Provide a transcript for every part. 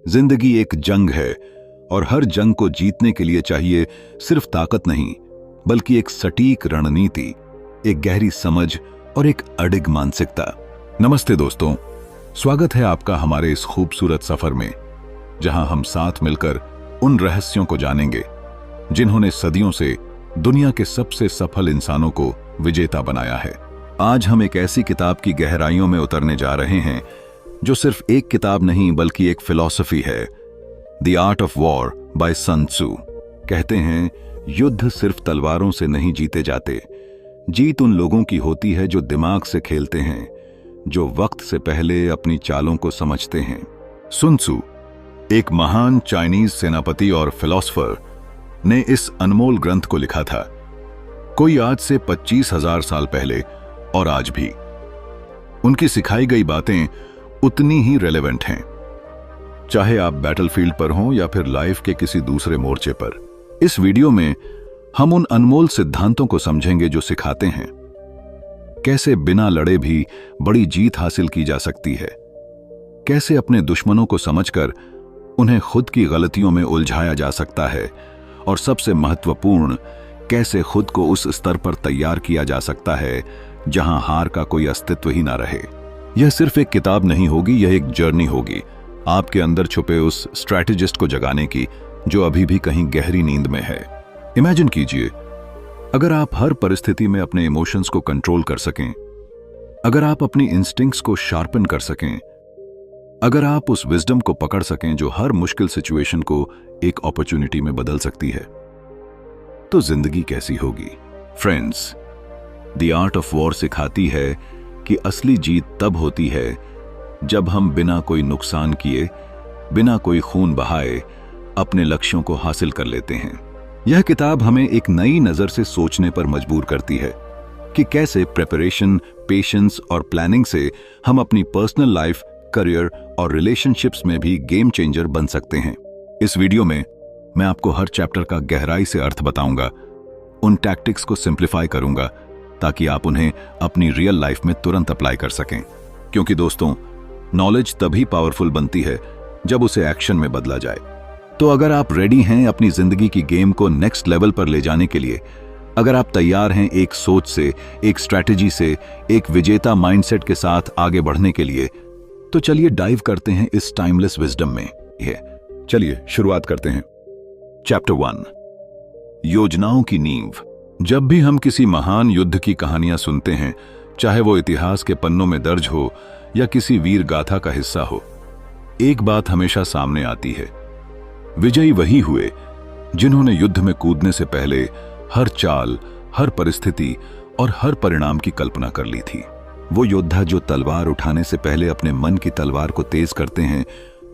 जिंदगी एक जंग है और हर जंग को जीतने के लिए चाहिए सिर्फ ताकत नहीं, बल्कि एक सटीक रणनीति, एक गहरी समझ और एक अडिग मानसिकता। नमस्ते दोस्तों, स्वागत है आपका हमारे इस खूबसूरत सफर में, जहां हम साथ मिलकर उन रहस्यों को जानेंगे जिन्होंने सदियों से दुनिया के सबसे सफल इंसानों को विजेता बनाया है। आज हम एक ऐसी किताब की गहराइयों में उतरने जा रहे हैं जो सिर्फ एक किताब नहीं बल्कि एक फिलॉसफी है। The art of war by Sun Tzu. कहते हैं, युद्ध सिर्फ तलवारों से नहीं जीते जाते, जीत उन लोगों की होती है जो दिमाग से खेलते हैं, जो वक्त से पहले अपनी चालों को समझते हैं। sun tzu, एक महान चाइनीज सेनापति और फिलॉसफर, ने इस अनमोल ग्रंथ को लिखा था। कोई आज से 25,000 साल पहले और आज भी उनकी सिखाई गई बातें उतनी ही रेलेवेंट हैं, चाहे आप बैटलफील्ड पर हों या फिर लाइफ के किसी दूसरे मोर्चे पर। इस वीडियो में हम उन अनमोल सिद्धांतों को समझेंगे जो सिखाते हैं कैसे बिना लड़े भी बड़ी जीत हासिल की जा सकती है, कैसे अपने दुश्मनों को समझकर उन्हें खुद की गलतियों में उलझाया जा सकता है, और सबसे महत्वपूर्ण, कैसे खुद को उस स्तर पर तैयार किया जा सकता है जहां हार का कोई अस्तित्व ही ना रहे। यह सिर्फ एक किताब नहीं होगी, यह एक जर्नी होगी आपके अंदर छुपे उस स्ट्रैटेजिस्ट को जगाने की जो अभी भी कहीं गहरी नींद में है। इमेजिन कीजिए, अगर आप हर परिस्थिति में अपने इमोशंस को कंट्रोल कर सकें, अगर आप अपनी इंस्टिंक्ट्स को शार्पन कर सकें, अगर आप उस विजडम को पकड़ सकें जो हर मुश्किल सिचुएशन को एक अपॉर्चुनिटी में बदल सकती है, तो जिंदगी कैसी होगी। Friends, the art of war सिखाती है कि असली जीत तब होती है जब हम बिना कोई नुकसान किए, बिना कोई खून बहाए अपने लक्ष्यों को हासिल कर लेते हैं। यह किताब हमें एक नई नजर से सोचने पर मजबूर करती है कि कैसे प्रिपरेशन, पेशेंस और प्लानिंग से हम अपनी पर्सनल लाइफ, करियर और रिलेशनशिप्स में भी गेम चेंजर बन सकते हैं। इस वीडियो में मैं आपको हर चैप्टर का गहराई से अर्थ बताऊंगा, उन टैक्टिक्स को सिंप्लीफाई करूंगा ताकि आप उन्हें अपनी रियल लाइफ में तुरंत अप्लाई कर सकें। क्योंकि दोस्तों, नॉलेज तभी पावरफुल बनती है जब उसे एक्शन में बदला जाए। तो अगर आप रेडी हैं अपनी जिंदगी की गेम को नेक्स्ट लेवल पर ले जाने के लिए, अगर आप तैयार हैं एक सोच से, एक स्ट्रैटेजी से, एक विजेता माइंडसेट के साथ आगे बढ़ने के लिए, तो चलिए डाइव करते हैं इस टाइमलेस विजडम में। चलिए शुरुआत करते हैं। चैप्टर 1, योजनाओं की नींव। जब भी हम किसी महान युद्ध की कहानियां सुनते हैं, चाहे वो इतिहास के पन्नों में दर्ज हो या किसी वीर गाथा का हिस्सा हो, एक बात हमेशा सामने आती है। विजयी वही हुए जिन्होंने युद्ध में कूदने से पहले हर चाल, हर परिस्थिति और हर परिणाम की कल्पना कर ली थी। वो योद्धा जो तलवार उठाने से पहले अपने मन की तलवार को तेज करते हैं,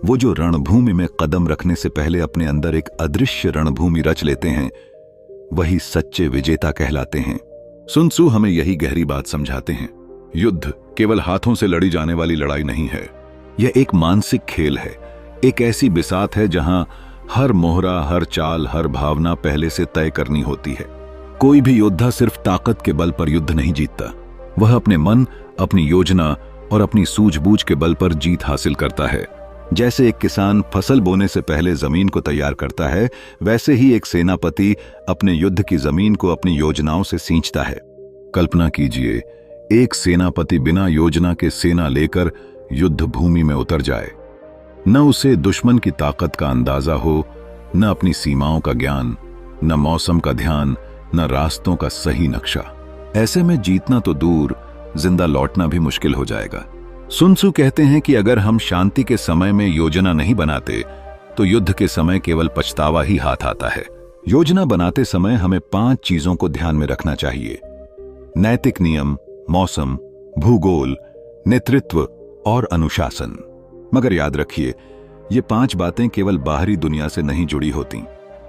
वो जो रणभूमि में कदम रखने से पहले अपने अंदर एक अदृश्य रणभूमि रच लेते हैं, वही सच्चे विजेता कहलाते हैं। sun tzu हमें यही गहरी बात समझाते हैं। युद्ध केवल हाथों से लड़ी जाने वाली लड़ाई नहीं है, यह एक मानसिक खेल है, एक ऐसी बिसात है जहां हर मोहरा, हर चाल, हर भावना पहले से तय करनी होती है। कोई भी योद्धा सिर्फ ताकत के बल पर युद्ध नहीं जीतता, वह अपने मन, अपनी योजना और अपनी सूझबूझ के बल पर जीत हासिल करता है। जैसे एक किसान फसल बोने से पहले जमीन को तैयार करता है, वैसे ही एक सेनापति अपने युद्ध की जमीन को अपनी योजनाओं से सींचता है। कल्पना कीजिए, एक सेनापति बिना योजना के सेना लेकर युद्ध भूमि में उतर जाए। न उसे दुश्मन की ताकत का अंदाजा हो, न अपनी सीमाओं का ज्ञान, न मौसम का ध्यान, न रास्तों का सही नक्शा। ऐसे में जीतना तो दूर, जिंदा लौटना भी मुश्किल हो जाएगा। sun tzu कहते हैं कि अगर हम शांति के समय में योजना नहीं बनाते, तो युद्ध के समय केवल पछतावा ही हाथ आता है। योजना बनाते समय हमें 5 चीजों को ध्यान में रखना चाहिए: नैतिक नियम, मौसम, भूगोल, नेतृत्व और अनुशासन। मगर याद रखिए, ये 5 बातें केवल बाहरी दुनिया से नहीं जुड़ी होती,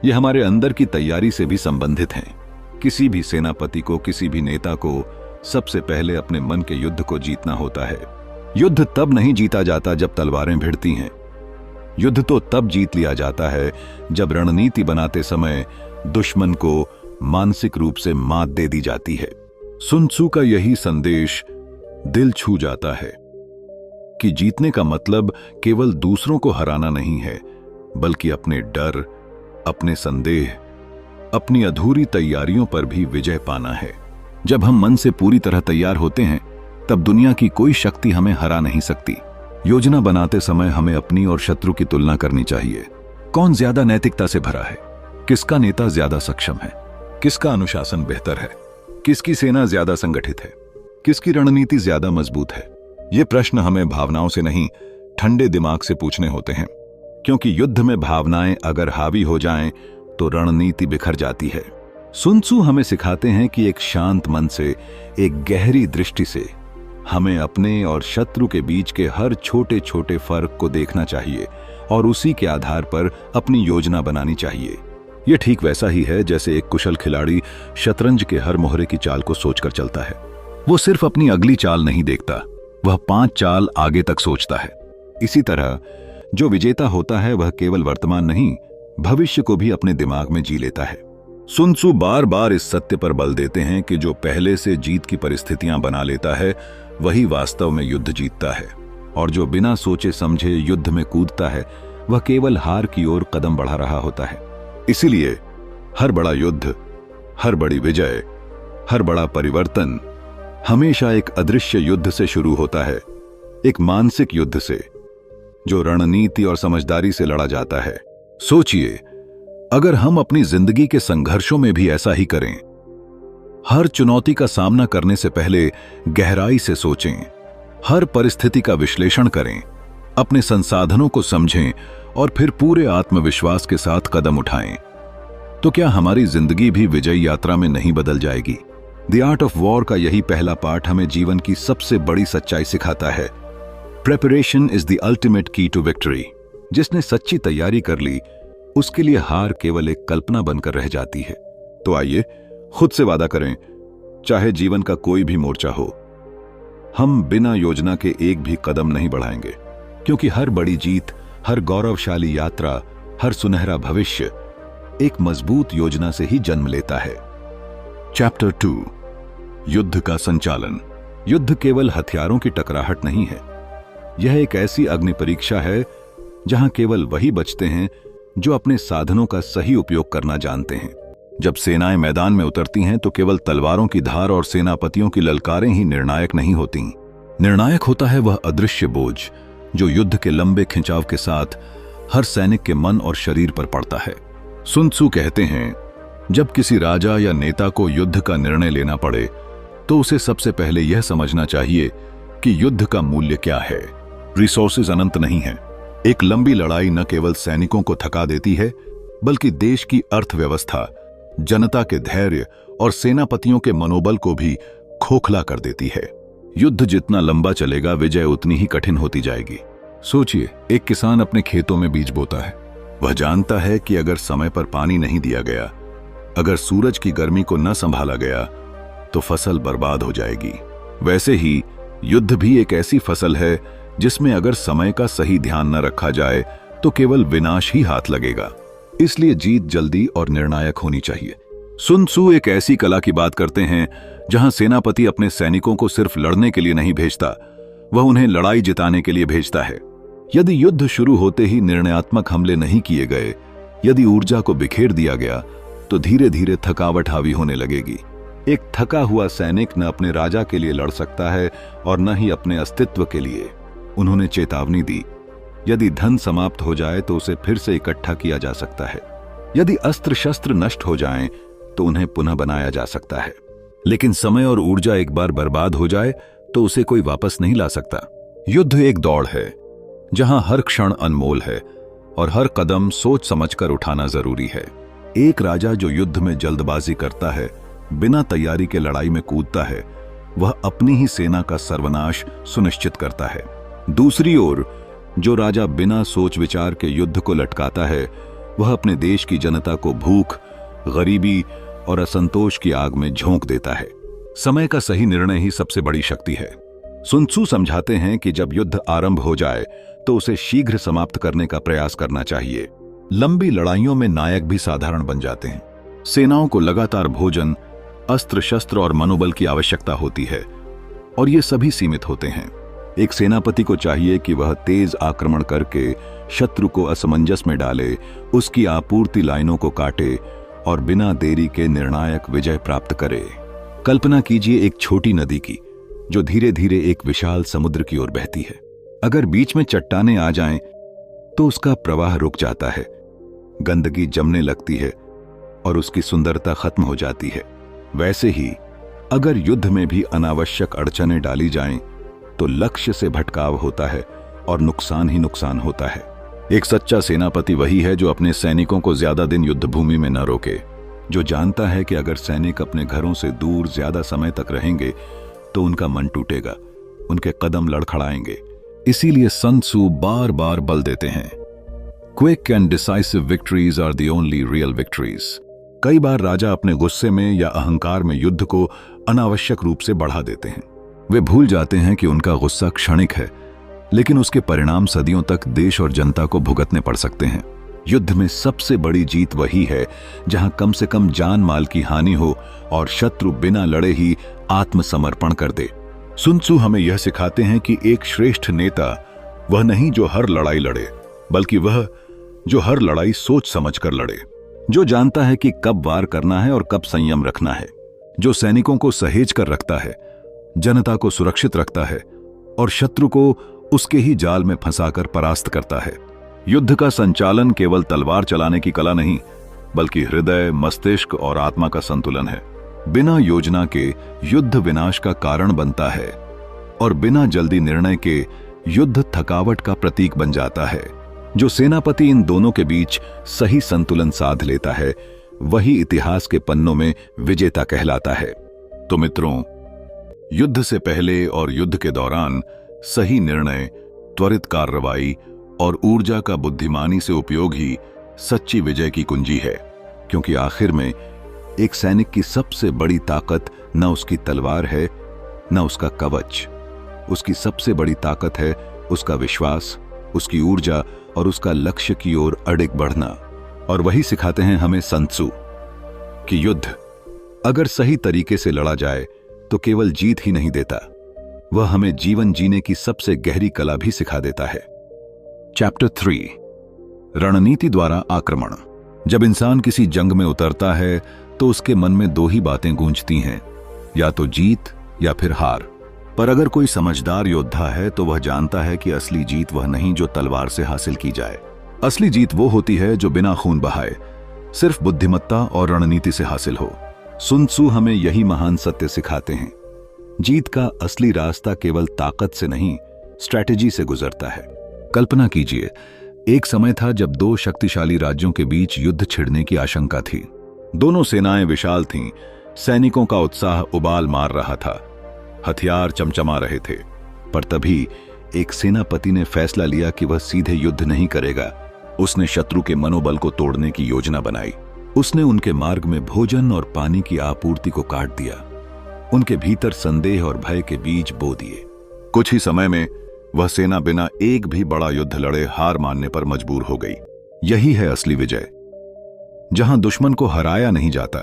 ये हमारे अंदर की तैयारी से भी संबंधित हैं। किसी भी सेनापति को, किसी भी नेता को सबसे पहले अपने मन के युद्ध को जीतना होता है। युद्ध तब नहीं जीता जाता जब तलवारें भिड़ती हैं, युद्ध तो तब जीत लिया जाता है जब रणनीति बनाते समय दुश्मन को मानसिक रूप से मात दे दी जाती है। sun tzu का यही संदेश दिल छू जाता है। कि जीतने का मतलब केवल दूसरों को हराना नहीं है, बल्कि अपने डर, अपने संदेह, अपनी अधूरी तैयारियों पर भी विजय पाना है। जब हम मन से पूरी तरह तैयार होते हैं, तब दुनिया की कोई शक्ति हमें हरा नहीं सकती। योजना बनाते समय हमें अपनी और शत्रु की तुलना करनी चाहिए। कौन ज्यादा नैतिकता से भरा है, किसका नेता ज्यादा सक्षम है, किसका अनुशासन बेहतर है, किसकी सेना ज्यादा संगठित है, किसकी रणनीति ज्यादा मजबूत है। ये प्रश्न हमें भावनाओं से नहीं, ठंडे दिमाग से पूछने होते हैं, क्योंकि युद्ध में भावनाएं अगर हावी हो जाएं तो रणनीति बिखर जाती है। सुन त्सु हमें सिखाते हैं कि एक शांत मन से, एक गहरी दृष्टि से हमें अपने और शत्रु के बीच के हर छोटे छोटे फर्क को देखना चाहिए और उसी के आधार पर अपनी योजना बनानी चाहिए। यह ठीक वैसा ही है जैसे एक कुशल खिलाड़ी शतरंज के हर मोहरे की चाल को सोचकर चलता है। वो सिर्फ अपनी अगली चाल नहीं देखता, वह 5 चाल आगे तक सोचता है। इसी तरह जो विजेता होता है वह केवल वर्तमान नहीं, भविष्य को भी अपने दिमाग में जी लेता है। सुन त्सु बार बार इस सत्य पर बल देते हैं कि जो पहले से जीत की परिस्थितियां बना लेता है वही वास्तव में युद्ध जीतता है, और जो बिना सोचे समझे युद्ध में कूदता है वह केवल हार की ओर कदम बढ़ा रहा होता है। इसीलिए हर बड़ा युद्ध, हर बड़ी विजय, हर बड़ा परिवर्तन हमेशा एक अदृश्य युद्ध से शुरू होता है, एक मानसिक युद्ध से, जो रणनीति और समझदारी से लड़ा जाता है। सोचिए, अगर हम अपनी जिंदगी के संघर्षों में भी ऐसा ही करें, हर चुनौती का सामना करने से पहले गहराई से सोचें, हर परिस्थिति का विश्लेषण करें, अपने संसाधनों को समझें और फिर पूरे आत्मविश्वास के साथ कदम उठाएं, तो क्या हमारी जिंदगी भी विजयी यात्रा में नहीं बदल जाएगी? द आर्ट ऑफ वॉर का यही पहला पाठ हमें जीवन की सबसे बड़ी सच्चाई सिखाता है। प्रेपरेशन इज द अल्टीमेट की टू विक्ट्री। जिसने सच्ची तैयारी कर ली, उसके लिए हार केवल एक कल्पना बनकर रह जाती है। तो आइए खुद से वादा करें, चाहे जीवन का कोई भी मोर्चा हो, हम बिना योजना के एक भी कदम नहीं बढ़ाएंगे, क्योंकि हर बड़ी जीत, हर गौरवशाली यात्रा, हर सुनहरा भविष्य एक मजबूत योजना से ही जन्म लेता है। चैप्टर 2, युद्ध का संचालन। युद्ध केवल हथियारों की टकराहट नहीं है, यह एक ऐसी अग्नि परीक्षा है जहां केवल वही बचते हैं जो अपने साधनों का सही उपयोग करना जानते हैं। जब सेनाएं मैदान में उतरती हैं तो केवल तलवारों की धार और सेनापतियों की ललकारें ही निर्णायक नहीं होती। निर्णायक होता है वह अदृश्य बोझ जो युद्ध के लंबे खिंचाव के साथ हर सैनिक के मन और शरीर पर पड़ता है। सुन त्सु कहते हैं, जब किसी राजा या नेता को युद्ध का निर्णय लेना पड़े तो उसे सबसे पहले यह समझना चाहिए कि युद्ध का मूल्य क्या है। रिसोर्सेज अनंत नहीं है। एक लंबी लड़ाई न केवल सैनिकों को थका देती है, बल्कि देश की अर्थव्यवस्था, जनता के धैर्य और सेनापतियों के मनोबल को भी खोखला कर देती है। युद्ध जितना लंबा चलेगा, विजय उतनी ही कठिन होती जाएगी। सोचिए, एक किसान अपने खेतों में बीज बोता है। वह जानता है कि अगर समय पर पानी नहीं दिया गया, अगर सूरज की गर्मी को न संभाला गया, तो फसल बर्बाद हो जाएगी। वैसे ही युद्ध भी एक ऐसी फसल है जिसमें अगर समय का सही ध्यान न रखा जाए तो केवल विनाश ही हाथ लगेगा। इसलिए जीत जल्दी और निर्णायक होनी चाहिए। सुन त्सु एक ऐसी कला की बात करते हैं जहां सेनापति अपने सैनिकों को सिर्फ लड़ने के लिए नहीं भेजता, वह उन्हें लड़ाई जिताने के लिए भेजता है। यदि युद्ध शुरू होते ही निर्णयात्मक हमले नहीं किए गए, यदि ऊर्जा को बिखेर दिया गया, तो धीरे धीरे थकावट हावी होने लगेगी। एक थका हुआ सैनिक न अपने राजा के लिए लड़ सकता है और न ही अपने अस्तित्व के लिए। उन्होंने चेतावनी दी, यदि धन समाप्त हो जाए तो उसे फिर से इकट्ठा किया जा सकता है, यदि अस्त्र शस्त्र नष्ट हो जाएं तो उन्हें पुनः बनाया जा सकता है, लेकिन समय और ऊर्जा एक बार बर्बाद हो जाए तो उसे कोई वापस नहीं ला सकता। युद्ध एक दौड़ है जहां हर क्षण अनमोल है और हर कदम सोच समझकर उठाना जरूरी है। एक राजा जो युद्ध में जल्दबाजी करता है, बिना तैयारी के लड़ाई में कूदता है, वह अपनी ही सेना का सर्वनाश सुनिश्चित करता है। दूसरी ओर जो राजा बिना सोच विचार के युद्ध को लटकाता है, वह अपने देश की जनता को भूख, गरीबी और असंतोष की आग में झोंक देता है। समय का सही निर्णय ही सबसे बड़ी शक्ति है। सुन त्सु समझाते हैं कि जब युद्ध आरंभ हो जाए तो उसे शीघ्र समाप्त करने का प्रयास करना चाहिए। लंबी लड़ाइयों में नायक भी साधारण बन जाते हैं। सेनाओं को लगातार भोजन, अस्त्र शस्त्र और मनोबल की आवश्यकता होती है, और ये सभी सीमित होते हैं। एक सेनापति को चाहिए कि वह तेज आक्रमण करके शत्रु को असमंजस में डाले, उसकी आपूर्ति लाइनों को काटे और बिना देरी के निर्णायक विजय प्राप्त करे। कल्पना कीजिए एक छोटी नदी की जो धीरे धीरे एक विशाल समुद्र की ओर बहती है। अगर बीच में चट्टानें आ जाएं तो उसका प्रवाह रुक जाता है, गंदगी जमने लगती है और उसकी सुंदरता खत्म हो जाती है। वैसे ही अगर युद्ध में भी अनावश्यक अड़चनें डाली जाएं तो लक्ष्य से भटकाव होता है और नुकसान ही नुकसान होता है। एक सच्चा सेनापति वही है जो अपने सैनिकों को ज्यादा दिन युद्ध भूमि में न रोके, जो जानता है कि अगर सैनिक अपने घरों से दूर ज्यादा समय तक रहेंगे तो उनका मन टूटेगा, उनके कदम लड़खड़ाएंगे। इसीलिए सन त्सू बार बार बल देते हैं, quick and decisive victories are the only real victories. कई बार राजा अपने गुस्से में या अहंकार में युद्ध को अनावश्यक रूप से बढ़ा देते हैं। वे भूल जाते हैं कि उनका गुस्सा क्षणिक है, लेकिन उसके परिणाम सदियों तक देश और जनता को भुगतने पड़ सकते हैं। युद्ध में सबसे बड़ी जीत वही है जहां कम से कम जान माल की हानि हो और शत्रु बिना लड़े ही आत्मसमर्पण कर दे। sun tzu हमें यह सिखाते हैं कि एक श्रेष्ठ नेता वह नहीं जो हर लड़ाई लड़े, बल्कि वह जो हर लड़ाई सोच समझकर लड़े, जो जानता है कि कब वार करना है और कब संयम रखना है, जो सैनिकों को सहेज कर रखता है, जनता को सुरक्षित रखता है और शत्रु को उसके ही जाल में फंसाकर परास्त करता है। युद्ध का संचालन केवल तलवार चलाने की कला नहीं, बल्कि हृदय, मस्तिष्क और आत्मा का संतुलन है। बिना योजना के युद्ध विनाश का कारण बनता है और बिना जल्दी निर्णय के युद्ध थकावट का प्रतीक बन जाता है। जो सेनापति इन दोनों के बीच सही संतुलन साध लेता है, वही इतिहास के पन्नों में विजेता कहलाता है। तो मित्रों, युद्ध से पहले और युद्ध के दौरान सही निर्णय, त्वरित कार्रवाई और ऊर्जा का बुद्धिमानी से उपयोग ही सच्ची विजय की कुंजी है। क्योंकि आखिर में एक सैनिक की सबसे बड़ी ताकत न उसकी तलवार है, न उसका कवच। उसकी सबसे बड़ी ताकत है उसका विश्वास, उसकी ऊर्जा और उसका लक्ष्य की ओर अडिग बढ़ना। और वही सिखाते हैं हमें sun tzu कि युद्ध अगर सही तरीके से लड़ा जाए तो केवल जीत ही नहीं देता, वह हमें जीवन जीने की सबसे गहरी कला भी सिखा देता है। चैप्टर 3, रणनीति द्वारा आक्रमण। जब इंसान किसी जंग में उतरता है तो उसके मन में दो ही बातें गूंजती हैं, या तो जीत या फिर हार। पर अगर कोई समझदार योद्धा है तो वह जानता है कि असली जीत वह नहीं जो तलवार से हासिल की जाए। असली जीत वो होती है जो बिना खून बहाए सिर्फ बुद्धिमत्ता और रणनीति से हासिल हो। sun tzu हमें यही महान सत्य सिखाते हैं। जीत का असली रास्ता केवल ताकत से नहीं, स्ट्रैटेजी से गुजरता है। कल्पना कीजिए, एक समय था जब दो शक्तिशाली राज्यों के बीच युद्ध छिड़ने की आशंका थी। दोनों सेनाएं विशाल थीं, सैनिकों का उत्साह उबाल मार रहा था, हथियार चमचमा रहे थे। पर तभी एक सेनापति ने फैसला लिया कि वह सीधे युद्ध नहीं करेगा। उसने शत्रु के मनोबल को तोड़ने की योजना बनाई। उसने उनके मार्ग में भोजन और पानी की आपूर्ति को काट दिया, उनके भीतर संदेह और भय के बीज बो दिए। कुछ ही समय में वह सेना बिना एक भी बड़ा युद्ध लड़े हार मानने पर मजबूर हो गई। यही है असली विजय, जहां दुश्मन को हराया नहीं जाता,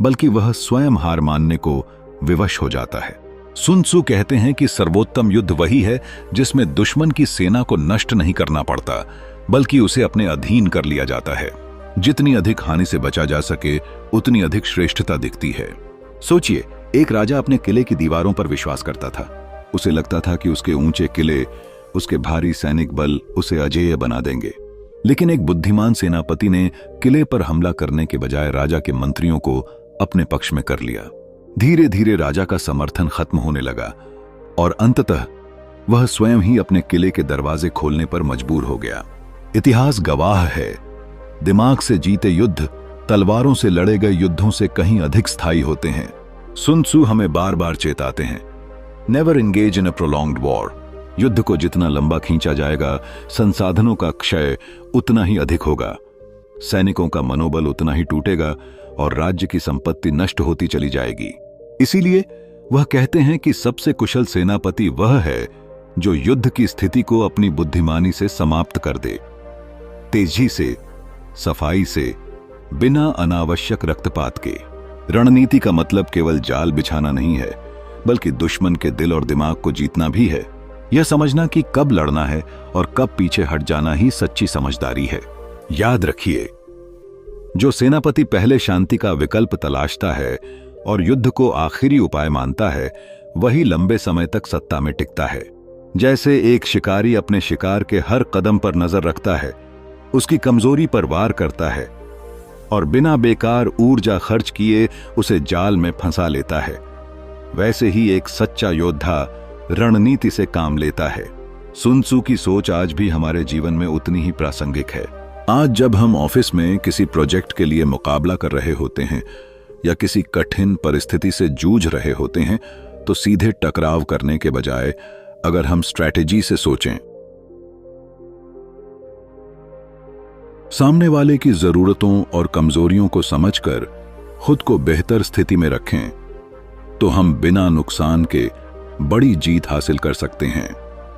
बल्कि वह स्वयं हार मानने को विवश हो जाता है। sun tzu कहते हैं कि सर्वोत्तम युद्ध वही है जिसमें दुश्मन की सेना को नष्ट नहीं करना पड़ता, बल्कि उसे अपने अधीन कर लिया जाता है। जितनी अधिक हानि से बचा जा सके, उतनी अधिक श्रेष्ठता दिखती है। सोचिए, एक राजा अपने किले की दीवारों पर विश्वास करता था। उसे लगता था कि उसके ऊंचे किले, उसके भारी सैनिक बल उसे अजेय बना देंगे। लेकिन एक बुद्धिमान सेनापति ने किले पर हमला करने के बजाय राजा के मंत्रियों को अपने पक्ष में कर लिया। धीरे धीरे राजा का समर्थन खत्म होने लगा और अंततः वह स्वयं ही अपने किले के दरवाजे खोलने पर मजबूर हो गया। इतिहास गवाह है, दिमाग से जीते युद्ध तलवारों से लड़े गए युद्धों से कहीं अधिक स्थायी होते हैं। sun tzu हमें बार बार चेताते हैं, never engage in a prolonged war. युद्ध को जितना लंबा खींचा जाएगा, संसाधनों का क्षय उतना ही अधिक होगा, सैनिकों का मनोबल उतना ही टूटेगा और राज्य की संपत्ति नष्ट होती चली जाएगी। इसीलिए वह कहते हैं कि सबसे कुशल सेनापति वह है जो युद्ध की स्थिति को अपनी बुद्धिमानी से समाप्त कर दे, तेजी से, सफाई से, बिना अनावश्यक रक्तपात के। रणनीति का मतलब केवल जाल बिछाना नहीं है, बल्कि दुश्मन के दिल और दिमाग को जीतना भी है। यह समझना कि कब लड़ना है और कब पीछे हट जाना ही सच्ची समझदारी है। याद रखिए, जो सेनापति पहले शांति का विकल्प तलाशता है और युद्ध को आखिरी उपाय मानता है, वही लंबे समय तक सत्ता में टिकता है। जैसे एक शिकारी अपने शिकार के हर कदम पर नजर रखता है, उसकी कमजोरी पर वार करता है और बिना बेकार ऊर्जा खर्च किए उसे जाल में फंसा लेता है, वैसे ही एक सच्चा योद्धा रणनीति से काम लेता है। सुन त्सू की सोच आज भी हमारे जीवन में उतनी ही प्रासंगिक है। आज जब हम ऑफिस में किसी प्रोजेक्ट के लिए मुकाबला कर रहे होते हैं या किसी कठिन परिस्थिति से जूझ रहे होते हैं, तो सीधे टकराव करने के बजाय अगर हम स्ट्रैटेजी से सोचें, सामने वाले की जरूरतों और कमजोरियों को समझकर खुद को बेहतर स्थिति में रखें, तो हम बिना नुकसान के बड़ी जीत हासिल कर सकते हैं।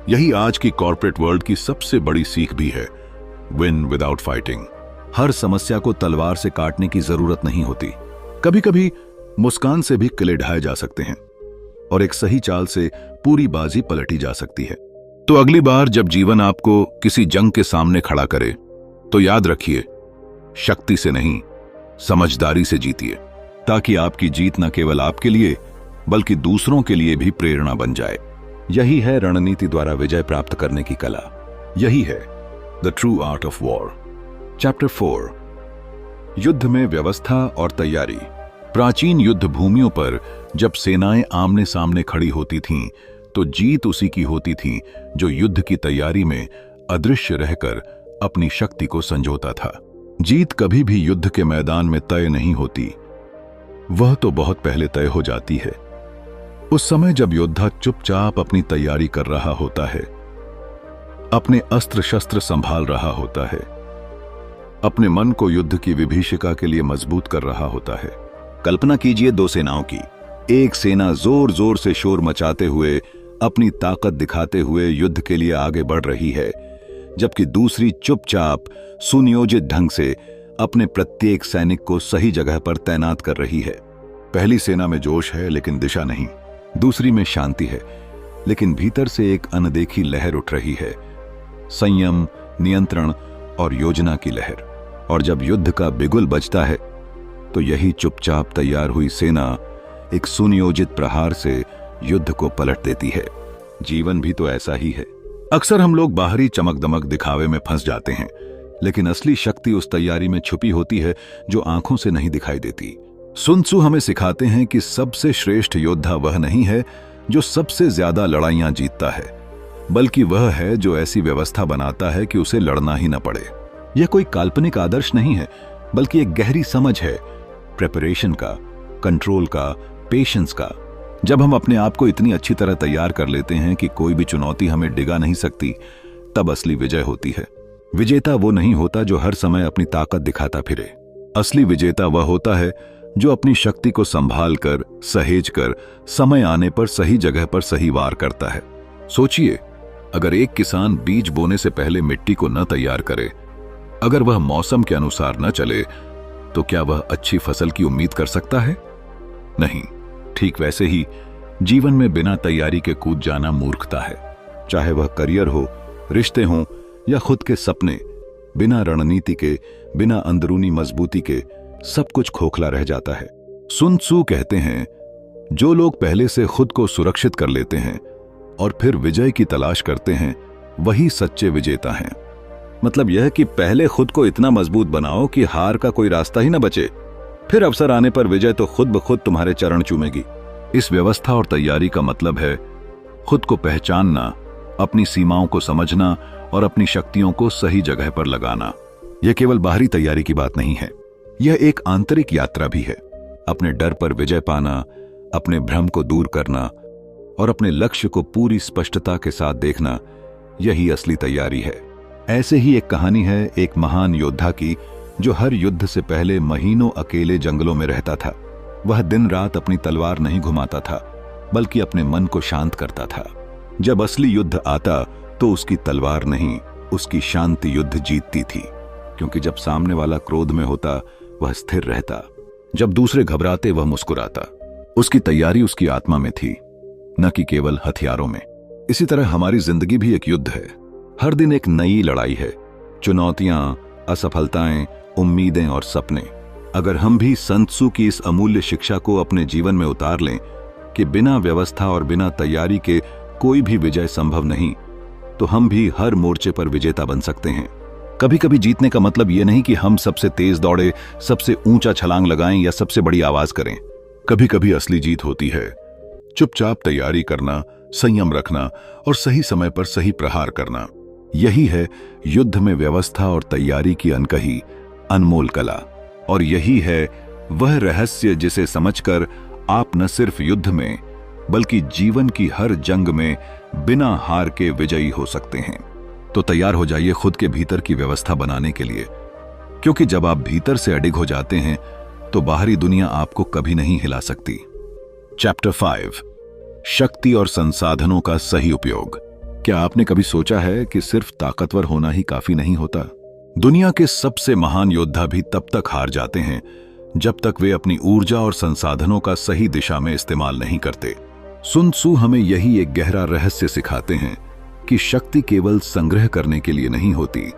यही आज की कॉर्पोरेट वर्ल्ड की सबसे बड़ी सीख भी है, विन विदाउट फाइटिंग। हर समस्या को तलवार से काटने की जरूरत नहीं होती। कभी कभी मुस्कान से भी किले ढाए जा सकते हैं और एक सही चाल से पूरी बाजी पलटी जा सकती है। तो अगली बार जब जीवन आपको किसी जंग के सामने खड़ा करे, तो याद रखिए, शक्ति से नहीं, समझदारी से जीतिए, ताकि आपकी जीत न केवल आपके लिए बल्कि दूसरों के लिए भी प्रेरणा बन जाए। यही है रणनीति द्वारा विजय प्राप्त करने की कला। यही है the true art of war. Chapter 4, युद्ध में व्यवस्था और तैयारी। प्राचीन युद्ध भूमियों पर जब सेनाएं आमने सामने खड़ी होती थीं, तो जीत उसी की होती थी जो युद्ध की तैयारी में अदृश्य रहकर अपनी शक्ति को संजोता था। जीत कभी भी युद्ध के मैदान में तय नहीं होती, वह तो बहुत पहले तय हो जाती है। उस समय जब योद्धा चुपचाप अपनी तैयारी कर रहा होता है, अपने अस्त्र शस्त्र संभाल रहा होता है, अपने मन को युद्ध की विभीषिका के लिए मजबूत कर रहा होता है। कल्पना कीजिए दो सेनाओं की। एक सेना जोर जोर से शोर मचाते हुए, अपनी ताकत दिखाते हुए युद्ध के लिए आगे बढ़ रही है, जबकि दूसरी चुपचाप सुनियोजित ढंग से अपने प्रत्येक सैनिक को सही जगह पर तैनात कर रही है। पहली सेना में जोश है लेकिन दिशा नहीं, दूसरी में शांति है लेकिन भीतर से एक अनदेखी लहर उठ रही है, संयम, नियंत्रण और योजना की लहर। और जब युद्ध का बिगुल बजता है, तो यही चुपचाप तैयार हुई सेना एक सुनियोजित प्रहार से युद्ध को पलट देती है। जीवन भी तो ऐसा ही है। अक्सर हम लोग बाहरी चमक दमक दिखावे में फंस जाते हैं, लेकिन असली शक्ति उस तैयारी में छुपी होती है जो आंखों से नहीं दिखाई देती। सुन त्सू हमें सिखाते हैं कि सबसे श्रेष्ठ योद्धा वह नहीं है जो सबसे ज्यादा लड़ाइयां जीतता है, बल्कि वह है जो ऐसी व्यवस्था बनाता है कि उसे लड़ना ही न पड़े। यह कोई काल्पनिक आदर्श नहीं है, बल्कि एक गहरी समझ है, प्रिपरेशन का, कंट्रोल का, पेशेंस का। जब हम अपने आप को इतनी अच्छी तरह तैयार कर लेते हैं कि कोई भी चुनौती हमें डिगा नहीं सकती, तब असली विजय होती है। विजेता वो नहीं होता जो हर समय अपनी ताकत दिखाता फिरे। असली विजेता वह होता है जो अपनी शक्ति को संभाल कर, सहेज कर, समय आने पर सही जगह पर सही वार करता है। सोचिए, अगर एक किसान बीज बोने से पहले मिट्टी को न तैयार करे, अगर वह मौसम के अनुसार न चले, तो क्या वह अच्छी फसल की उम्मीद कर सकता है? नहीं। ठीक वैसे ही जीवन में बिना तैयारी के कूद जाना मूर्खता है। चाहे वह करियर हो, रिश्ते हों या खुद के सपने, बिना रणनीति के, बिना अंदरूनी मजबूती के सब कुछ खोखला रह जाता है। सुन त्सू कहते हैं, जो लोग पहले से खुद को सुरक्षित कर लेते हैं और फिर विजय की तलाश करते हैं, वही सच्चे विजेता हैं। मतलब यह कि पहले खुद को इतना मजबूत बनाओ कि हार का कोई रास्ता ही न बचे, फिर अवसर आने पर विजय तो खुद ब खुद तुम्हारे चरण चूमेगी। इस व्यवस्था और तैयारी का मतलब है खुद को पहचानना, अपनी सीमाओं को समझना और अपनी शक्तियों को सही जगह पर लगाना। यह केवल बाहरी तैयारी की बात नहीं है, यह एक आंतरिक यात्रा भी है। अपने डर पर विजय पाना, अपने भ्रम को दूर करना और अपने लक्ष्य को पूरी स्पष्टता के साथ देखना, यही असली तैयारी है। ऐसे ही एक कहानी है एक महान योद्धा की, जो हर युद्ध से पहले महीनों अकेले जंगलों में रहता था। वह दिन रात अपनी तलवार नहीं घुमाता था, बल्कि अपने मन को शांत करता था। जब असली युद्ध आता तो उसकी तलवार नहीं, उसकी शांति युद्ध जीतती थी, क्योंकि जब सामने वाला क्रोध में होता वह स्थिर रहता, जब दूसरे घबराते वह मुस्कुराता। उसकी तैयारी उसकी आत्मा में थी, न कि केवल हथियारों में। इसी तरह हमारी जिंदगी भी एक युद्ध है। हर दिन एक नई लड़ाई है, चुनौतियां, असफलताएं, उम्मीदें और सपने। अगर हम भी सन त्सू की इस अमूल्य शिक्षा को अपने जीवन में उतार लें कि बिना व्यवस्था और बिना तैयारी के कोई भी विजय संभव नहीं, तो हम भी हर मोर्चे पर विजेता बन सकते हैं। कभी कभी जीतने का मतलब यह नहीं कि हम सबसे तेज दौड़े, सबसे ऊंचा छलांग लगाएं या सबसे बड़ी आवाज करें। कभी कभी असली जीत होती है चुपचाप तैयारी करना, संयम रखना और सही समय पर सही प्रहार करना। यही है युद्ध में व्यवस्था और तैयारी की अनकही अनमोल कला। और यही है वह रहस्य जिसे समझकर आप न सिर्फ युद्ध में बल्कि जीवन की हर जंग में बिना हार के विजयी हो सकते हैं। तो तैयार हो जाइए खुद के भीतर की व्यवस्था बनाने के लिए, क्योंकि जब आप भीतर से अडिग हो जाते हैं तो बाहरी दुनिया आपको कभी नहीं हिला सकती। चैप्टर 5, शक्ति और संसाधनों का सही उपयोग। क्या आपने कभी सोचा है कि सिर्फ ताकतवर होना ही काफी नहीं होता? दुनिया के सबसे महान योद्धा भी तब तक हार जाते हैं जब तक वे अपनी ऊर्जा और संसाधनों का सही दिशा में इस्तेमाल नहीं करते। सुन त्सू हमें यही एक गहरा रहस्य सिखाते हैं कि शक्ति केवल संग्रह करने के लिए नहीं होती,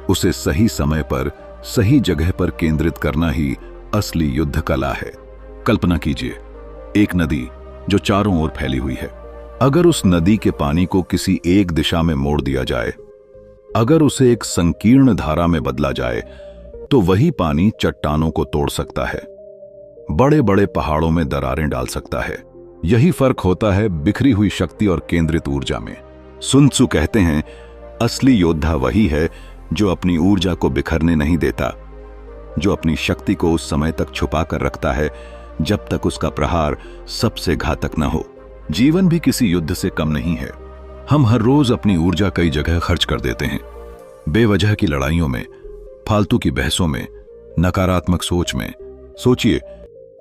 उसे सही समय पर सही जगह पर केंद्रित करना ही असली युद्ध कला है। कल्पना कीजिए एक नदी जो चारों ओर फैली हुई है। अगर उस नदी के पानी को किसी एक दिशा में मोड़ दिया जाए, अगर उसे एक संकीर्ण धारा में बदला जाए, तो वही पानी चट्टानों को तोड़ सकता है, बड़े बड़े पहाड़ों में दरारें डाल सकता है। यही फर्क होता है बिखरी हुई शक्ति और केंद्रित ऊर्जा में। सुन त्सू कहते हैं, असली योद्धा वही है जो अपनी ऊर्जा को बिखरने नहीं देता, जो अपनी शक्ति को उस समय तक छुपा कर रखता है जब तक उसका प्रहार सबसे घातक न हो। जीवन भी किसी युद्ध से कम नहीं है। हम हर रोज अपनी ऊर्जा कई जगह खर्च कर देते हैं, बेवजह की लड़ाइयों में, फालतू की बहसों में, नकारात्मक सोच में। सोचिए,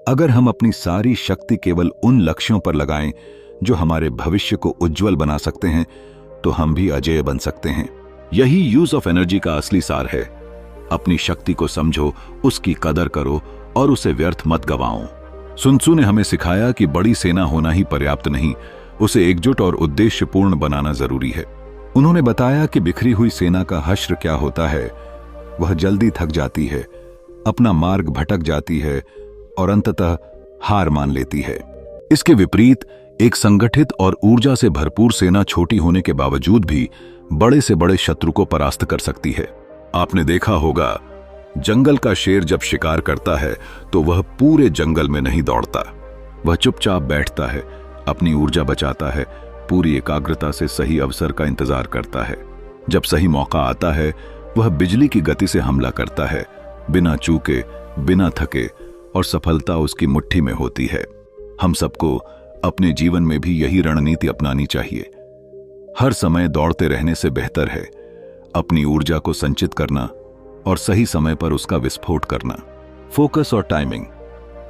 अगर हम अपनी सारी शक्ति केवल उन लक्ष्यों पर लगाएं जो हमारे भविष्य को उज्जवल बना सकते हैं, तो हम भी अजेय बन सकते हैं। यही यूज ऑफ एनर्जी का असली सार है। अपनी शक्ति को समझो, उसकी कदर करो और उसे व्यर्थ मत गवाओ। सुन त्सू ने हमें सिखाया कि बड़ी सेना होना ही पर्याप्त नहीं, उसे एकजुट और उद्देश्यपूर्ण बनाना जरूरी है। उन्होंने बताया कि बिखरी हुई सेना का हश्र क्या होता है। वह जल्दी थक जाती है, अपना मार्ग भटक जाती है और अंततः हार मान लेती है। इसके विपरीत एक संगठित और ऊर्जा से भरपूर सेना छोटी होने के बावजूद भी बड़े से बड़े शत्रु को परास्त कर सकती है। आपने देखा होगा, जंगल का शेर जब शिकार करता है तो वह पूरे जंगल में नहीं दौड़ता, वह चुपचाप बैठता है, अपनी ऊर्जा बचाता है, पूरी एकाग्रता से सही अवसर का इंतजार करता है। जब सही मौका आता है, वह बिजली की गति से हमला करता है, बिना चूके, बिना थके, और सफलता उसकी मुट्ठी में होती है। हम सबको अपने जीवन में भी यही रणनीति अपनानी चाहिए। हर समय दौड़ते रहने से बेहतर है अपनी ऊर्जा को संचित करना और सही समय पर उसका विस्फोट करना। फोकस और टाइमिंग,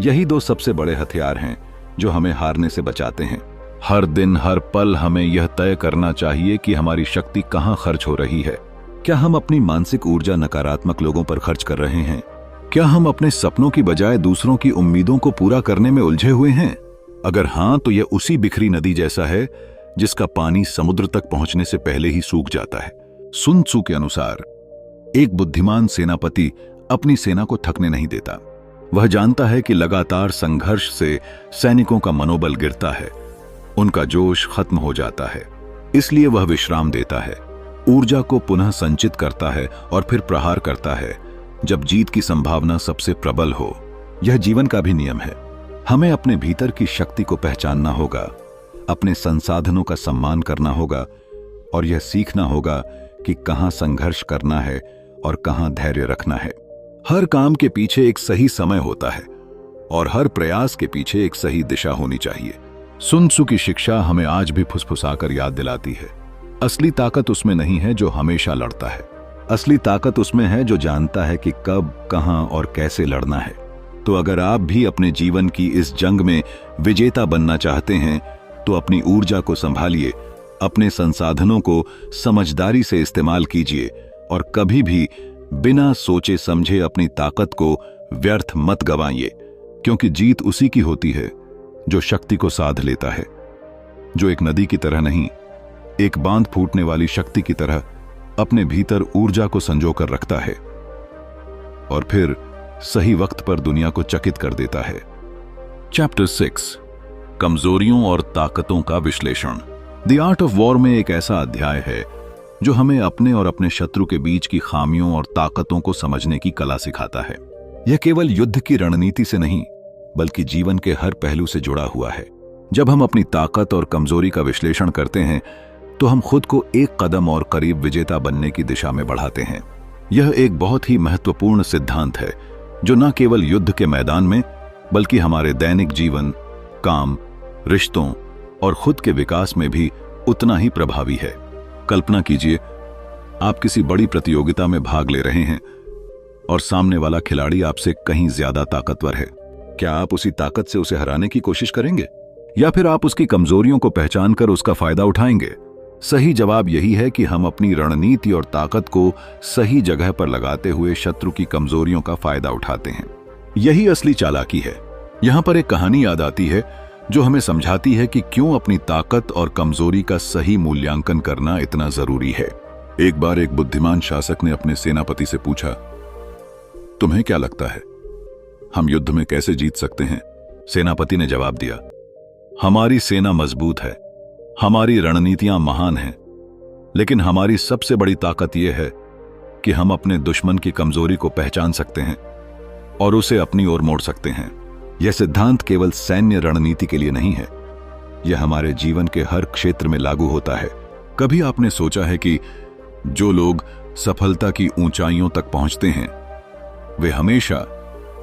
यही दो सबसे बड़े हथियार हैं जो हमें हारने से बचाते हैं। हर दिन, हर पल हमें यह तय करना चाहिए कि हमारी शक्ति कहां खर्च हो रही है। क्या हम अपनी मानसिक ऊर्जा नकारात्मक लोगों पर खर्च कर रहे हैं? क्या हम अपने सपनों की बजाय दूसरों की उम्मीदों को पूरा करने में उलझे हुए हैं? अगर हां, तो यह उसी बिखरी नदी जैसा है जिसका पानी समुद्र तक पहुंचने से पहले ही सूख जाता है। सुन त्सू के अनुसार एक बुद्धिमान सेनापति अपनी सेना को थकने नहीं देता। वह जानता है कि लगातार संघर्ष से सैनिकों का मनोबल गिरता है, उनका जोश खत्म हो जाता है। इसलिए वह विश्राम देता है, ऊर्जा को पुनः संचित करता है और फिर प्रहार करता है जब जीत की संभावना सबसे प्रबल हो। यह जीवन का भी नियम है। हमें अपने भीतर की शक्ति को पहचानना होगा, अपने संसाधनों का सम्मान करना होगा और यह सीखना होगा कि कहां संघर्ष करना है और कहां धैर्य रखना है। हर काम के पीछे एक सही समय होता है और हर प्रयास के पीछे एक सही दिशा होनी चाहिए। सुन त्सू की शिक्षा हमें आज भी फुसफुसाकर याद दिलाती है, असली ताकत उसमें नहीं है जो हमेशा लड़ता है, असली ताकत उसमें है जो जानता है कि कब, कहां और कैसे लड़ना है। तो अगर आप भी अपने जीवन की इस जंग में विजेता बनना चाहते हैं, तो अपनी ऊर्जा को संभालिए, अपने संसाधनों को समझदारी से इस्तेमाल कीजिए और कभी भी बिना सोचे समझे अपनी ताकत को व्यर्थ मत गंवाइए, क्योंकि जीत उसी की होती है जो शक्ति को साध लेता है, जो एक नदी की तरह नहीं एक बांध फूटने वाली शक्ति की तरह अपने भीतर ऊर्जा को संजोकर रखता है और फिर सही वक्त पर दुनिया को चकित कर देता है। चैप्टर 6, कमजोरियों और ताकतों का विश्लेषण। द आर्ट ऑफ वॉर में एक ऐसा अध्याय है जो हमें अपने और अपने शत्रु के बीच की खामियों और ताकतों को समझने की कला सिखाता है। यह केवल युद्ध की रणनीति से नहीं, बल्कि जीवन के हर पहलू से जुड़ा हुआ है। जब हम अपनी ताकत और कमजोरी का विश्लेषण करते हैं तो हम खुद को एक कदम और करीब विजेता बनने की दिशा में बढ़ाते हैं। यह एक बहुत ही महत्वपूर्ण सिद्धांत है जो न केवल युद्ध के मैदान में, बल्कि हमारे दैनिक जीवन, काम, रिश्तों और खुद के विकास में भी उतना ही प्रभावी है। कल्पना कीजिए, आप किसी बड़ी प्रतियोगिता में भाग ले रहे हैं और सामने वाला खिलाड़ी आपसे कहीं ज्यादा ताकतवर है। क्या आप उसी ताकत से उसे हराने की कोशिश करेंगे या फिर आप उसकी कमजोरियों को पहचानकर उसका फायदा उठाएंगे? सही जवाब यही है कि हम अपनी रणनीति और ताकत को सही जगह पर लगाते हुए शत्रु की कमजोरियों का फायदा उठाते हैं। यही असली चालाकी है। यहां पर एक कहानी याद आती है जो हमें समझाती है कि क्यों अपनी ताकत और कमजोरी का सही मूल्यांकन करना इतना जरूरी है। एक बार एक बुद्धिमान शासक ने अपने सेनापति से पूछा, तुम्हें क्या लगता है, हम युद्ध में कैसे जीत सकते हैं? सेनापति ने जवाब दिया, हमारी सेना मजबूत है, हमारी रणनीतियां महान हैं, लेकिन हमारी सबसे बड़ी ताकत यह है कि हम अपने दुश्मन की कमजोरी को पहचान सकते हैं और उसे अपनी ओर मोड़ सकते हैं। यह सिद्धांत केवल सैन्य रणनीति के लिए नहीं है, यह हमारे जीवन के हर क्षेत्र में लागू होता है। कभी आपने सोचा है कि जो लोग सफलता की ऊंचाइयों तक पहुंचते हैं वे हमेशा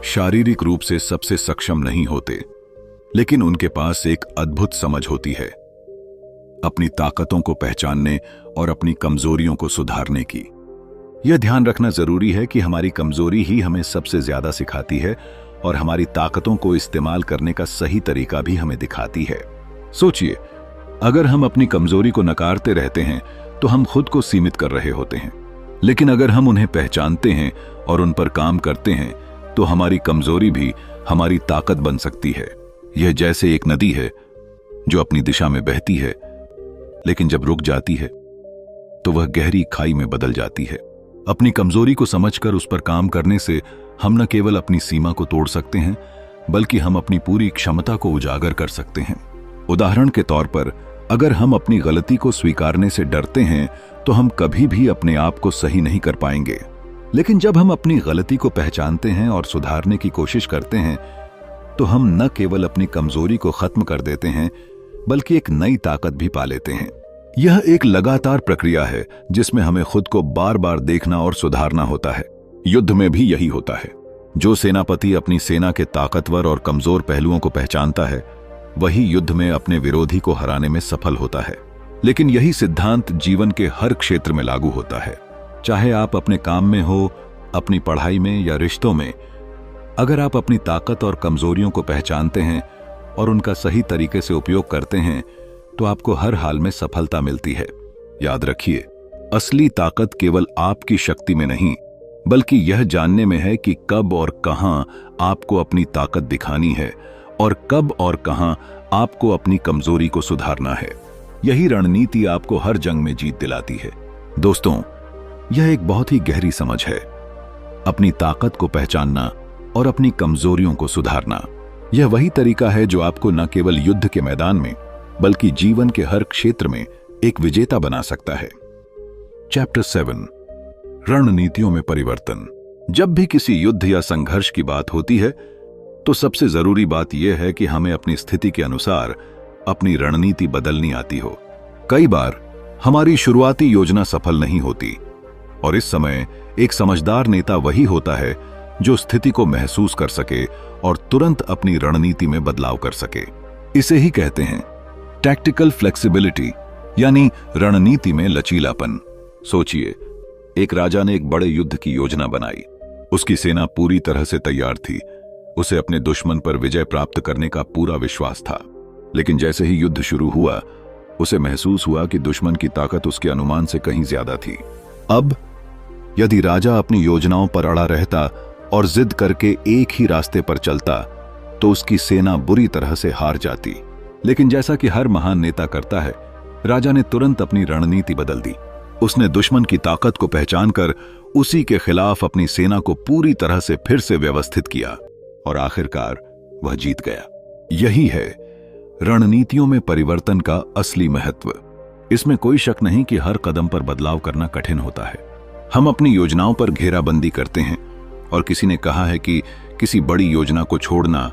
शारीरिक रूप से सबसे सक्षम नहीं होते, लेकिन उनके पास एक अद्भुत समझ होती है अपनी ताकतों को पहचानने और अपनी कमजोरियों को सुधारने की। यह ध्यान रखना जरूरी है कि हमारी कमजोरी ही हमें सबसे ज्यादा सिखाती है और हमारी ताकतों को इस्तेमाल करने का सही तरीका भी हमें दिखाती है। सोचिए, अगर हम अपनी कमजोरी को नकारते रहते हैं तो हम खुद को सीमित कर रहे होते हैं, लेकिन अगर हम उन्हें पहचानते हैं और उन पर काम करते हैं तो हमारी कमजोरी भी हमारी ताकत बन सकती है। यह जैसे एक नदी है जो अपनी दिशा में बहती है, लेकिन जब रुक जाती है तो वह गहरी खाई में बदल जाती है। अपनी कमजोरी को समझकर उस पर काम करने से हम न केवल अपनी सीमा को तोड़ सकते हैं, बल्कि हम अपनी पूरी क्षमता को उजागर कर सकते हैं। उदाहरण के तौर पर, अगर हम अपनी गलती को स्वीकारने से डरते हैं तो हम कभी भी अपने आप को सही नहीं कर पाएंगे। लेकिन जब हम अपनी गलती को पहचानते हैं और सुधारने की कोशिश करते हैं तो हम न केवल अपनी कमजोरी को खत्म कर देते हैं, बल्कि एक नई ताकत भी पा लेते हैं। यह एक लगातार प्रक्रिया है जिसमें हमें खुद को बार बार देखना और सुधारना होता है। युद्ध में भी यही होता है। जो सेनापति अपनी सेना के ताकतवर और कमजोर पहलुओं को पहचानता है, वही युद्ध में अपने विरोधी को हराने में सफल होता है। लेकिन यही सिद्धांत जीवन के हर क्षेत्र में लागू होता है, चाहे आप अपने काम में हो, अपनी पढ़ाई में या रिश्तों में। अगर आप अपनी ताकत और कमजोरियों को पहचानते हैं और उनका सही तरीके से उपयोग करते हैं तो आपको हर हाल में सफलता मिलती है। याद रखिए, असली ताकत केवल आपकी शक्ति में नहीं, बल्कि यह जानने में है कि कब और कहां आपको अपनी ताकत दिखानी है और कब और कहां आपको अपनी कमजोरी को सुधारना है। यही रणनीति आपको हर जंग में जीत दिलाती है। दोस्तों, यह एक बहुत ही गहरी समझ है। अपनी ताकत को पहचानना और अपनी कमजोरियों को सुधारना, यह वही तरीका है जो आपको न केवल युद्ध के मैदान में, बल्कि जीवन के हर क्षेत्र में एक विजेता बना सकता है। चैप्टर 7, रणनीतियों में परिवर्तन। जब भी किसी युद्ध या संघर्ष की बात होती है तो सबसे जरूरी बात यह है कि हमें अपनी स्थिति के अनुसार अपनी रणनीति बदलनी आती हो। कई बार हमारी शुरुआती योजना सफल नहीं होती और इस समय एक समझदार नेता वही होता है जो स्थिति को महसूस कर सके और तुरंत अपनी रणनीति में बदलाव कर सके। इसे ही कहते हैं टैक्टिकल फ्लेक्सिबिलिटी, यानी रणनीति में लचीलापन। सोचिए, एक राजा ने एक बड़े युद्ध की योजना बनाई। उसकी सेना पूरी तरह से तैयार थी। उसे अपने दुश्मन पर विजय प्राप्त करने का पूरा विश्वास था। लेकिन जैसे ही युद्ध शुरू हुआ, उसे महसूस हुआ कि दुश्मन की ताकत उसके अनुमान से कहीं ज्यादा थी। अब यदि राजा अपनी योजनाओं पर अड़ा रहता और जिद करके एक ही रास्ते पर चलता तो उसकी सेना बुरी तरह से हार जाती। लेकिन जैसा कि हर महान नेता करता है, राजा ने तुरंत अपनी रणनीति बदल दी। उसने दुश्मन की ताकत को पहचानकर उसी के खिलाफ अपनी सेना को पूरी तरह से फिर से व्यवस्थित किया और आखिरकार वह जीत गया। यही है रणनीतियों में परिवर्तन का असली महत्व। इसमें कोई शक नहीं कि हर कदम पर बदलाव करना कठिन होता है। हम अपनी योजनाओं पर घेराबंदी करते हैं और किसी ने कहा है कि किसी बड़ी योजना को छोड़ना,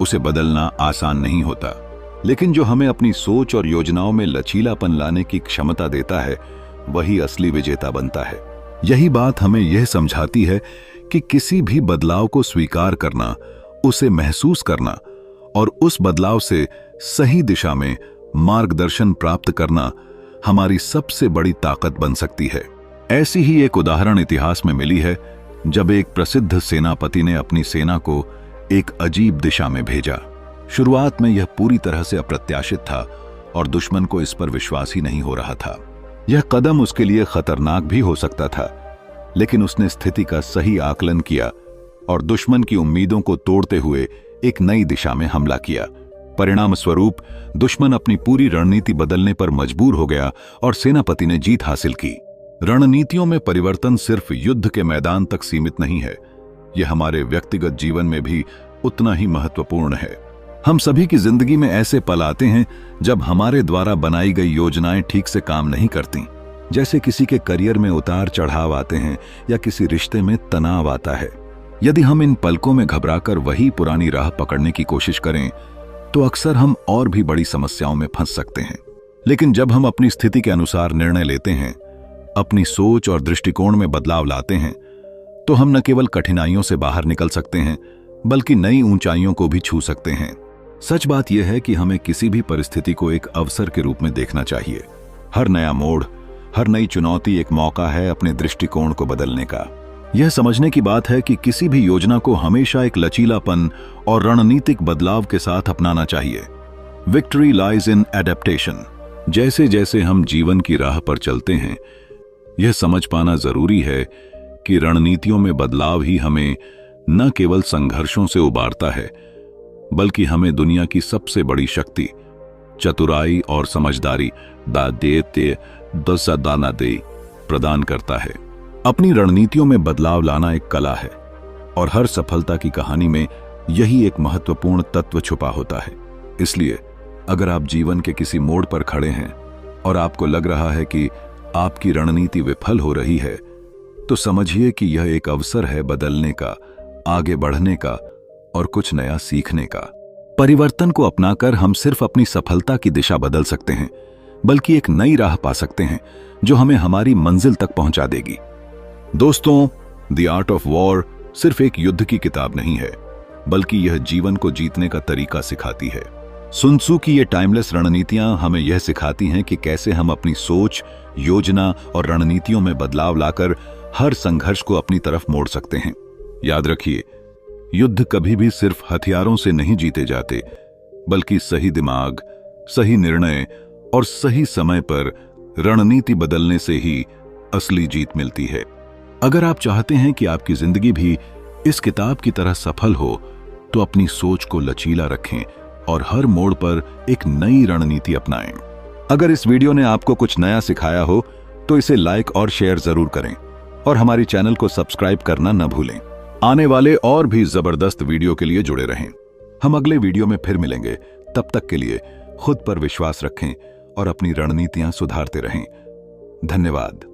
उसे बदलना आसान नहीं होता, लेकिन जो हमें अपनी सोच और योजनाओं में लचीलापन लाने की क्षमता देता है, वही असली विजेता बनता है। यही बात हमें यह समझाती है कि किसी भी बदलाव को स्वीकार करना, उसे महसूस करना और उस बदलाव से सही दिशा में मार्गदर्शन प्राप्त करना हमारी सबसे बड़ी ताकत बन सकती है। ऐसी ही एक उदाहरण इतिहास में मिली है, जब एक प्रसिद्ध सेनापति ने अपनी सेना को एक अजीब दिशा में भेजा। शुरुआत में यह पूरी तरह से अप्रत्याशित था और दुश्मन को इस पर विश्वास ही नहीं हो रहा था। यह कदम उसके लिए खतरनाक भी हो सकता था, लेकिन उसने स्थिति का सही आकलन किया और दुश्मन की उम्मीदों को तोड़ते हुए एक नई दिशा में हमला किया। परिणाम स्वरूप दुश्मन अपनी पूरी रणनीति बदलने पर मजबूर हो गया और सेनापति ने जीत हासिल की। रणनीतियों में परिवर्तन सिर्फ युद्ध के मैदान तक सीमित नहीं है, यह हमारे व्यक्तिगत जीवन में भी उतना ही महत्वपूर्ण है। हम सभी की जिंदगी में ऐसे पल आते हैं जब हमारे द्वारा बनाई गई योजनाएं ठीक से काम नहीं करती। जैसे किसी के करियर में उतार चढ़ाव आते हैं या किसी रिश्ते में तनाव आता है। यदि हम इन पलकों में घबराकर वही पुरानी राह पकड़ने की कोशिश करें तो अक्सर हम और भी बड़ी समस्याओं में फंस सकते हैं। लेकिन जब हम अपनी स्थिति के अनुसार निर्णय लेते हैं, अपनी सोच और दृष्टिकोण में बदलाव लाते हैं, तो हम न केवल कठिनाइयों से बाहर निकल सकते हैं, बल्कि नई ऊंचाइयों को भी छू सकते हैं। सच बात यह है कि हमें किसी भी परिस्थिति को एक अवसर के रूप में देखना चाहिए। हर नया मोड़, हर नई चुनौती एक मौका है अपने दृष्टिकोण को बदलने का। यह समझने की बात है कि किसी भी योजना को हमेशा एक लचीलापन और रणनीतिक बदलाव के साथ अपनाना चाहिए। Victory lies in adaptation. जैसे जैसे हम जीवन की राह पर चलते हैं, यह समझ पाना जरूरी है कि रणनीतियों में बदलाव ही हमें न केवल संघर्षों से उबारता है, बल्कि हमें दुनिया की सबसे बड़ी शक्ति, चतुराई और समझदारी प्रदान करता है। अपनी रणनीतियों में बदलाव लाना एक कला है और हर सफलता की कहानी में यही एक महत्वपूर्ण तत्व छुपा होता है। इसलिए अगर आप जीवन के किसी मोड़ पर खड़े हैं और आपको लग रहा है कि आपकी रणनीति विफल हो रही है, तो समझिए कि यह एक अवसर है बदलने का, आगे बढ़ने का और कुछ नया सीखने का। परिवर्तन को अपनाकर हम सिर्फ अपनी सफलता की दिशा बदल सकते हैं, बल्कि एक नई राह पा सकते हैं जो हमें हमारी मंजिल तक पहुंचा देगी। दोस्तों, द आर्ट ऑफ वॉर सिर्फ एक युद्ध की किताब नहीं है, बल्कि यह जीवन को जीतने का तरीका सिखाती है। सुन त्सू की ये टाइमलेस रणनीतियां हमें यह सिखाती हैं कि कैसे हम अपनी सोच, योजना और रणनीतियों में बदलाव लाकर हर संघर्ष को अपनी तरफ मोड़ सकते हैं। याद रखिए, युद्ध कभी भी सिर्फ हथियारों से नहीं जीते जाते, बल्कि सही दिमाग, सही निर्णय और सही समय पर रणनीति बदलने से ही असली जीत मिलती है। अगर आप चाहते हैं कि आपकी जिंदगी भी इस किताब की तरह सफल हो, तो अपनी सोच को लचीला रखें और हर मोड़ पर एक नई रणनीति अपनाएं। अगर इस वीडियो ने आपको कुछ नया सिखाया हो तो इसे लाइक और शेयर जरूर करें और हमारी चैनल को सब्सक्राइब करना न भूलें। आने वाले और भी जबरदस्त वीडियो के लिए जुड़े रहें। हम अगले वीडियो में फिर मिलेंगे। तब तक के लिए खुद पर विश्वास रखें और अपनी रणनीतियां सुधारते रहें। धन्यवाद।